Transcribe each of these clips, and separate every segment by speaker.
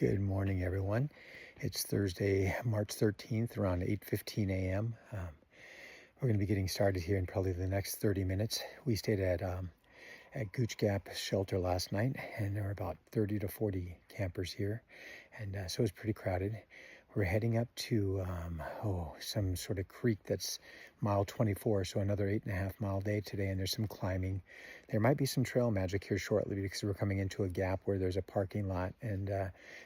Speaker 1: Good morning, everyone. It's Thursday, March 13th, around 8:15 a.m. We're going to be getting started here in probably the next 30 minutes. We stayed at Gooch Gap Shelter last night, and there were about 30 to 40 campers here, and so it's pretty crowded. We're heading up to some sort of creek that's mile 24, so another 8.5 mile day today, and there's some climbing. There might be some trail magic here shortly because we're coming into a gap where there's a parking lot, and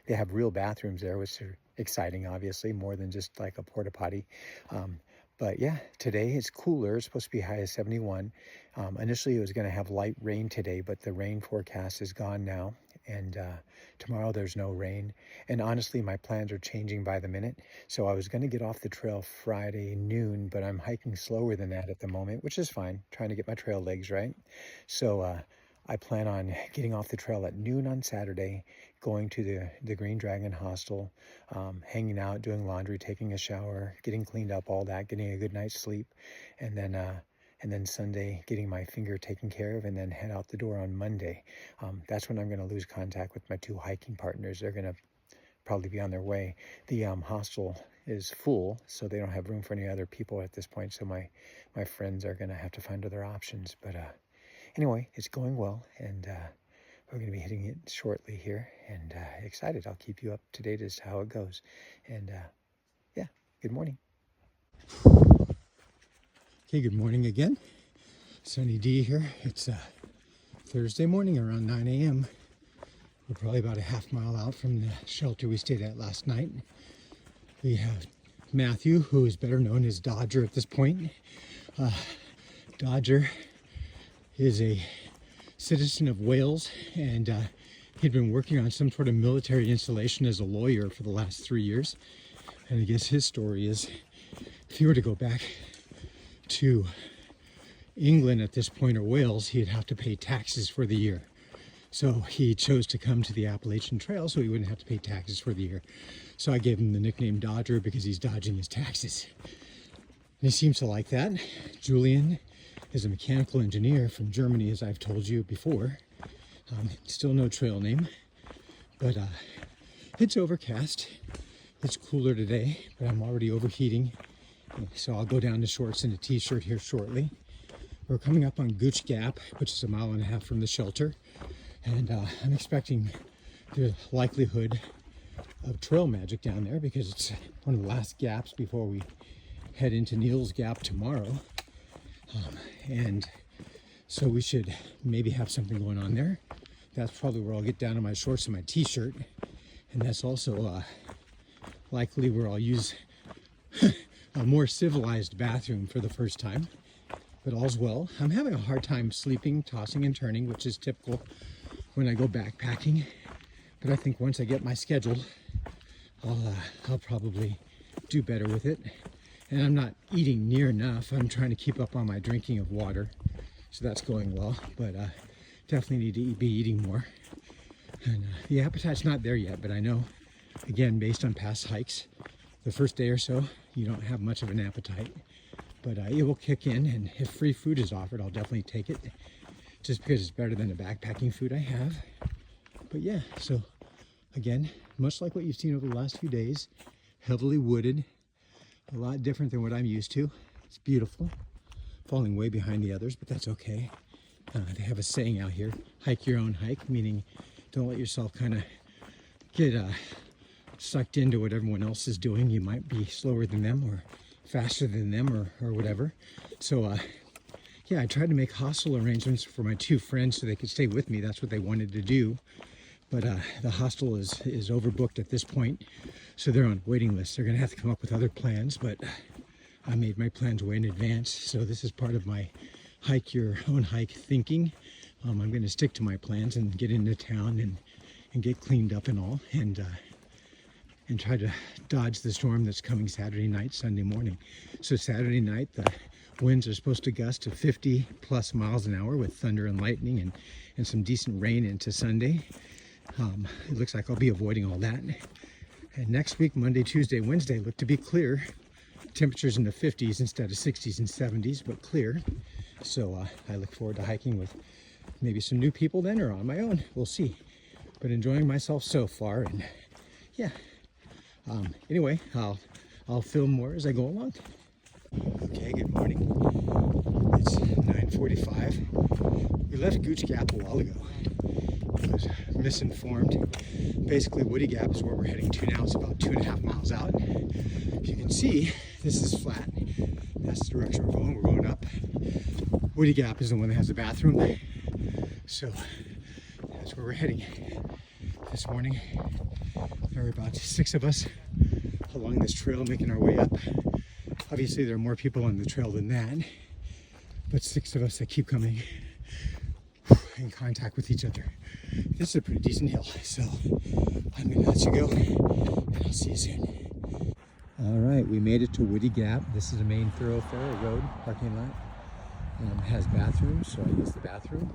Speaker 1: they have real bathrooms there, which are exciting, obviously, more than just like a porta potty. But yeah, today it's cooler. It's supposed to be high as 71. Initially, it was going to have light rain today, but the rain forecast is gone now. And tomorrow there's no rain. And honestly, my plans are changing by the minute. So I was going to get off the trail Friday noon, but I'm hiking slower than that at the moment, which is fine. Trying to get my trail legs right. So I plan on getting off the trail at noon on Saturday, going to the Green Dragon Hostel, hanging out, doing laundry, taking a shower, getting cleaned up, all that, getting a good night's sleep, and then Sunday getting my finger taken care of, and then head out the door on Monday. That's when I'm going to lose contact with my two hiking partners. They're going to probably be on their way. The hostel is full, so they don't have room for any other people at this point. So my friends are going to have to find other options. But anyway, it's going well, and we're going to be hitting it shortly here, and excited. I'll keep you up to date as to how it goes. And yeah, good morning. Okay, good morning again. Sunny D here. It's Thursday morning around 9 a.m. We're probably about a half-mile out from the shelter we stayed at last night. We have Matthew, who is better known as Dodger at this point. Dodger is a citizen of Wales, and he'd been working on some sort of military installation as a lawyer for the last 3 years. And I guess his story is, if he were to go back to England at this point, or Wales, he'd have to pay taxes for the year. So he chose to come to the Appalachian Trail so he wouldn't have to pay taxes for the year. So I gave him the nickname Dodger because he's dodging his taxes. And he seems to like that. Julian is a mechanical engineer from Germany, as I've told you before. Still no trail name, but it's overcast. It's cooler today, but I'm already overheating. So I'll go down to shorts and a t-shirt here shortly. We're coming up on Gooch Gap, which is 1.5 miles from the shelter. And I'm expecting the likelihood of trail magic down there because it's one of the last gaps before we head into Neil's Gap tomorrow. And so we should maybe have something going on there. That's probably where I'll get down to my shorts and my t-shirt. And that's also likely where I'll use a more civilized bathroom for the first time, but all's well. I'm having a hard time sleeping, tossing and turning, which is typical when I go backpacking. But I think once I get my schedule, I'll probably do better with it. And I'm not eating near enough. I'm trying to keep up on my drinking of water, so that's going well. But definitely need to be eating more. And the appetite's not there yet, but I know, again, based on past hikes, the first day or so, you don't have much of an appetite, but it will kick in, and if free food is offered, I'll definitely take it, just because it's better than the backpacking food I have. But yeah, so again, much like what you've seen over the last few days, heavily wooded, a lot different than what I'm used to. It's beautiful, falling way behind the others, but that's okay. They have a saying out here, hike your own hike, meaning don't let yourself kind of get sucked into what everyone else is doing. You might be slower than them or faster than them or whatever. So yeah, I tried to make hostel arrangements for my two friends so they could stay with me. That's what they wanted to do. But the hostel is overbooked at this point, so they're on waiting lists. They're gonna have to come up with other plans, but I made my plans way in advance. So this is part of my hike your own hike thinking. I'm gonna stick to my plans and get into town and get cleaned up and all, and try to dodge the storm that's coming Saturday night, Sunday morning. So Saturday night, the winds are supposed to gust to 50 plus miles an hour with thunder and lightning and some decent rain into Sunday. It looks like I'll be avoiding all that. And next week, Monday, Tuesday, Wednesday, look to be clear. Temperatures in the 50s instead of 60s and 70s, but clear. So I look forward to hiking with maybe some new people then, or on my own. We'll see. But enjoying myself so far, and yeah. Anyway, I'll film more as I go along. Okay, good morning. It's 9:45. We left Gooch Gap a while ago. I was misinformed. Basically, Woody Gap is where we're heading to now. It's about 2.5 miles out. If you can see, this is flat. That's the direction we're going. We're going up. Woody Gap is the one that has the bathroom. So that's where we're heading this morning. There are about 6 of us along this trail making our way up. Obviously, there are more people on the trail than that, but 6 of us that keep coming in contact with each other. This is a pretty decent hill, so I'm gonna let you go, and I'll see you soon. All right, we made it to Woody Gap. This is a main thoroughfare, a road, parking lot. It has bathrooms, so I use the bathroom.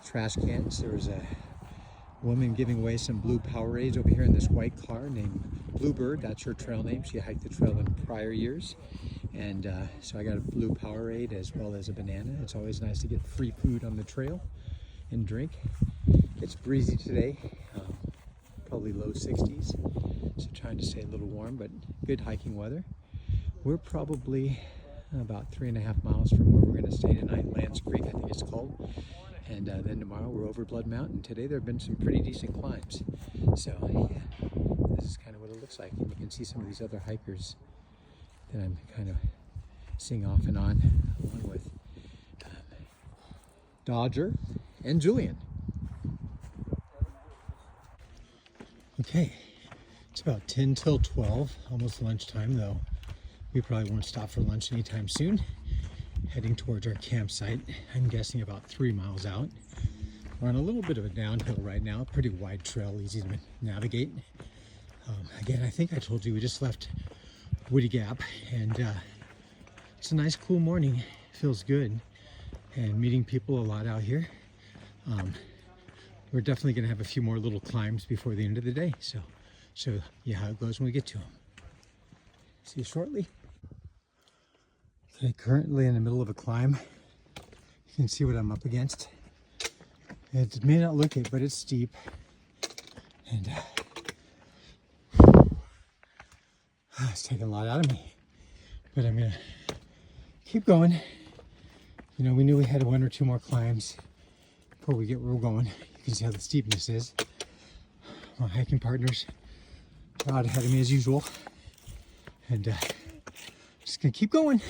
Speaker 1: Trash cans. There was a woman giving away some blue Powerades over here in this white car named Bluebird. That's her trail name. She hiked the trail in prior years. And so I got a blue Powerade as well as a banana. It's always nice to get free food on the trail and drink. It's breezy today, probably low 60s. So trying to stay a little warm, but good hiking weather. We're probably about 3.5 miles from where we're going to stay tonight, Lance Creek, I think it's called. And then tomorrow we're over Blood Mountain. Today there have been some pretty decent climbs. So yeah, this is kind of what it looks like. And you can see some of these other hikers that I'm kind of seeing off and on, along with Dodger and Julian. Okay, it's about 10 till 12, almost lunchtime though. We probably won't stop for lunch anytime soon. Heading towards our campsite. I'm guessing about 3 miles out. We're on a little bit of a downhill right now, pretty wide trail, easy to navigate. Again, I think I told you we just left Woody Gap, and it's a nice cool morning. Feels good, and meeting people a lot out here. We're definitely going to have a few more little climbs before the end of the day, so show you how it goes when we get to them. See you shortly. Okay, currently in the middle of a climb. You can see what I'm up against. It may not look it, but it's steep. And it's taking a lot out of me. But I'm gonna keep going. You know, we knew we had 1 or 2 more climbs before we get where we're going. You can see how the steepness is. My hiking partners are out ahead of me as usual. And just gonna keep going.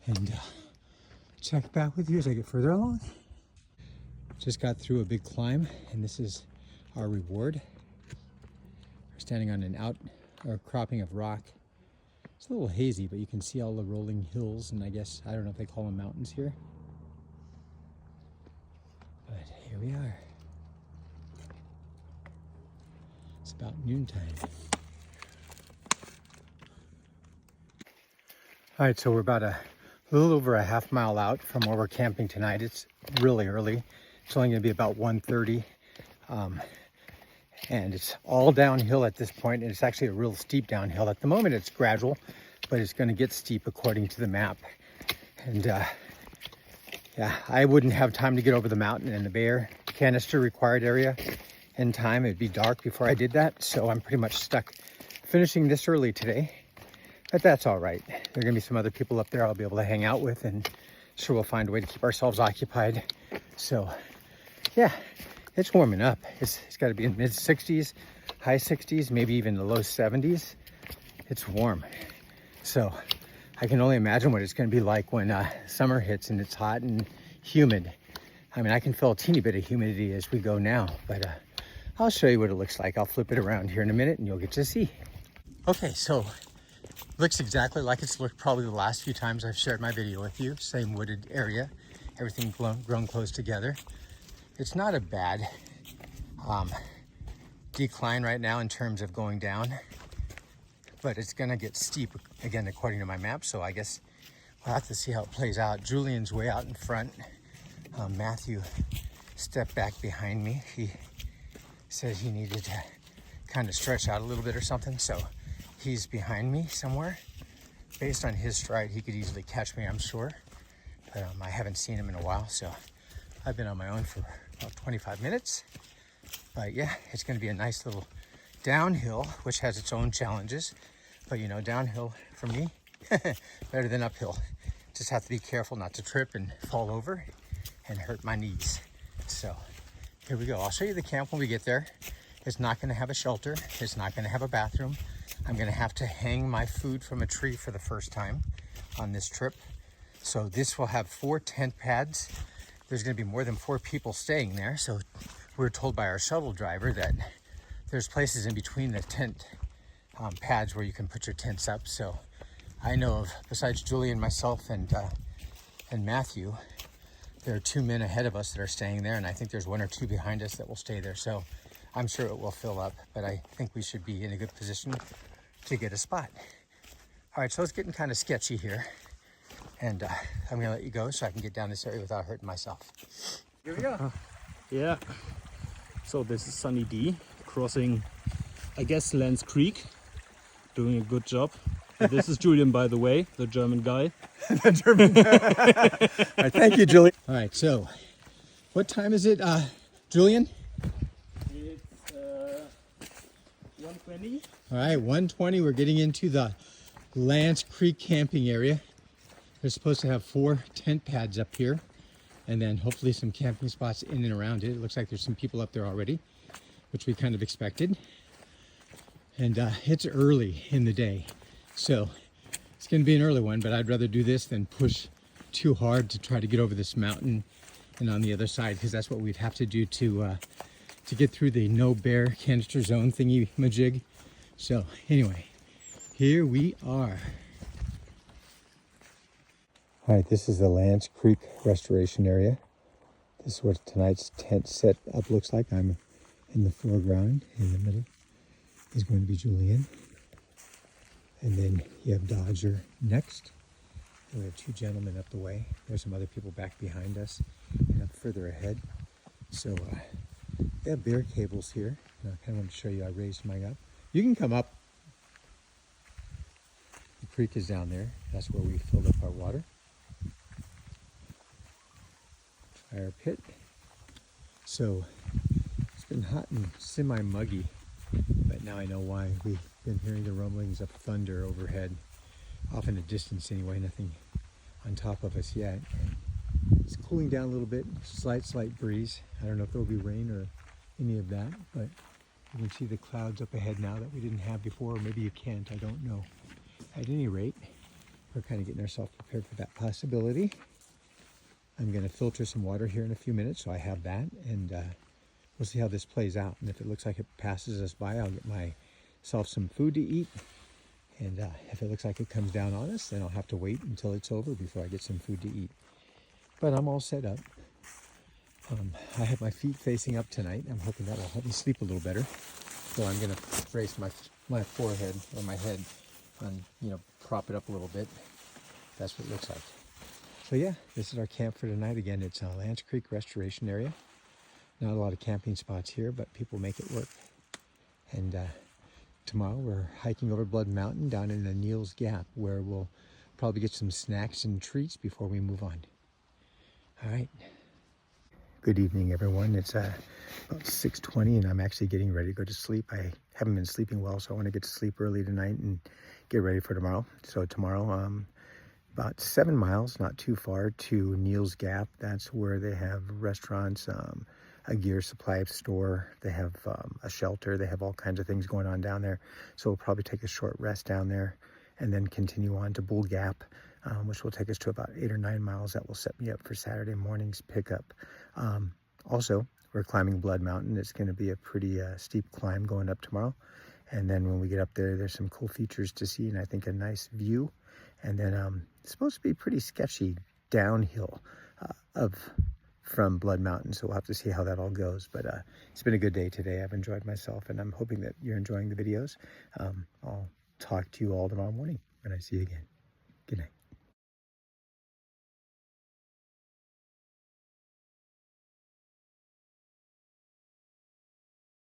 Speaker 1: And check back with you as I get further along. Just got through a big climb, and this is our reward. We're standing on an outcropping of rock. It's a little hazy, but you can see all the rolling hills, and I don't know if they call them mountains here. But here we are. It's about noontime. All right, so we're about a little over a half mile out from where we're camping tonight. It's really early. It's only going to be about 1:30, and it's all downhill at this point, and it's actually a real steep downhill. At the moment it's gradual, but it's going to get steep according to the map. And yeah, I wouldn't have time to get over the mountain and the bear canister required area in time. It'd be dark before I did that, so I'm pretty much stuck finishing this early today. But that's all right. There are going to be some other people up there I'll be able to hang out with, and sure we'll find a way to keep ourselves occupied. So yeah, it's warming up. It's got to be in mid 60s, high 60s, maybe even the low 70s. It's warm. So I can only imagine what it's going to be like when summer hits and it's hot and humid. I mean, I can feel a teeny bit of humidity as we go now, but I'll show you what it looks like. I'll flip it around here in a minute and you'll get to see. Okay, so looks exactly like it's looked probably the last few times I've shared my video with you. Same wooded area, everything grown close together. It's not a bad decline right now in terms of going down, but it's gonna get steep again according to my map, so I guess we'll have to see how it plays out. Julian's way out in front. Matthew stepped back behind me. He said he needed to kind of stretch out a little bit or something, so he's behind me somewhere. Based on his stride, he could easily catch me, I'm sure. But I haven't seen him in a while, so I've been on my own for about 25 minutes. But yeah, it's going to be a nice little downhill, which has its own challenges. But you know, downhill for me, better than uphill. Just have to be careful not to trip and fall over and hurt my knees. So here we go. I'll show you the camp when we get there. It's not going to have a shelter. It's not going to have a bathroom. I'm going to have to hang my food from a tree for the first time on this trip. So this will have 4 tent pads. There's going to be more than 4 people staying there. So we're told by our shuttle driver that there's places in between the tent pads where you can put your tents up. So I know of, besides Julian, myself, and Matthew, there are 2 men ahead of us that are staying there, and I think there's 1 or 2 behind us that will stay there. So I'm sure it will fill up, but I think we should be in a good position to get a spot. All right, so it's getting kind of sketchy here, and I'm gonna let you go so I can get down this area without hurting myself. Here we go.
Speaker 2: Yeah, so this is Sunny D crossing, I guess, Lance Creek, doing a good job. This is Julian, by the way, the German guy.
Speaker 1: The German guy. All right, thank you, Julian. All right, so what time is it, Julian?
Speaker 2: It's 1:20.
Speaker 1: All right, 1:20. We're getting into the Lance Creek camping area. They're supposed to have 4 tent pads up here, and then hopefully some camping spots in and around it. It looks like there's some people up there already, which we kind of expected. And it's early in the day, so it's going to be an early one, but I'd rather do this than push too hard to try to get over this mountain and on the other side, because that's what we'd have to do to get through the no bear canister zone thingy majig. So anyway, here we are. All right, this is the Lance Creek restoration area. This is what tonight's tent set up looks like. I'm in the foreground. In the middle is going to be Julian. And then you have Dodger next. And we have 2 gentlemen up the way. There's some other people back behind us and up further ahead. So they have bear cables here. And I kind of want to show you, I raised mine up. You can come up. The creek is down there. That's where we filled up our water. Fire pit. So it's been hot and semi-muggy, but now I know why. We've been hearing the rumblings of thunder overhead, off in the distance anyway, nothing on top of us yet. It's cooling down a little bit, slight breeze. I don't know if there'll be rain or any of that, but you can see the clouds up ahead now that we didn't have before, or maybe you can't, I don't know. At any rate, we're kind of getting ourselves prepared for that possibility. I'm going to filter some water here in a few minutes, so I have that, and we'll see how this plays out. And if it looks like it passes us by, I'll get myself some food to eat. And if it looks like it comes down on us, then I'll have to wait until it's over before I get some food to eat. But I'm all set up. I have my feet facing up tonight. I'm hoping that will help me sleep a little better. So I'm going to brace my forehead or my head and, you know, prop it up a little bit. That's what it looks like. So yeah, this is our camp for tonight. Again, it's a Lance Creek restoration area. Not a lot of camping spots here, but people make it work. And tomorrow we're hiking over Blood Mountain down in the Neal's Gap, where we'll probably get some snacks and treats before we move on. All right. Good evening, everyone. It's about 6:20, and I'm actually getting ready to go to sleep. I haven't been sleeping well, so I want to get to sleep early tonight and get ready for tomorrow. So tomorrow, about 7 miles, not too far, to Neal's Gap. That's where they have restaurants, a gear supply store. They have a shelter. They have all kinds of things going on down there. So we'll probably take a short rest down there and then continue on to Bull Gap, which will take us to about 8 or 9 miles. That will set me up for Saturday morning's pickup. Also, we're climbing Blood Mountain. It's going to be a pretty steep climb going up tomorrow. And then when we get up there, there's some cool features to see, and I think a nice view. And then it's supposed to be pretty sketchy downhill from Blood Mountain, so we'll have to see how that all goes. But it's been a good day today. I've enjoyed myself, and I'm hoping that you're enjoying the videos. I'll talk to you all tomorrow morning when I see you again. Good night.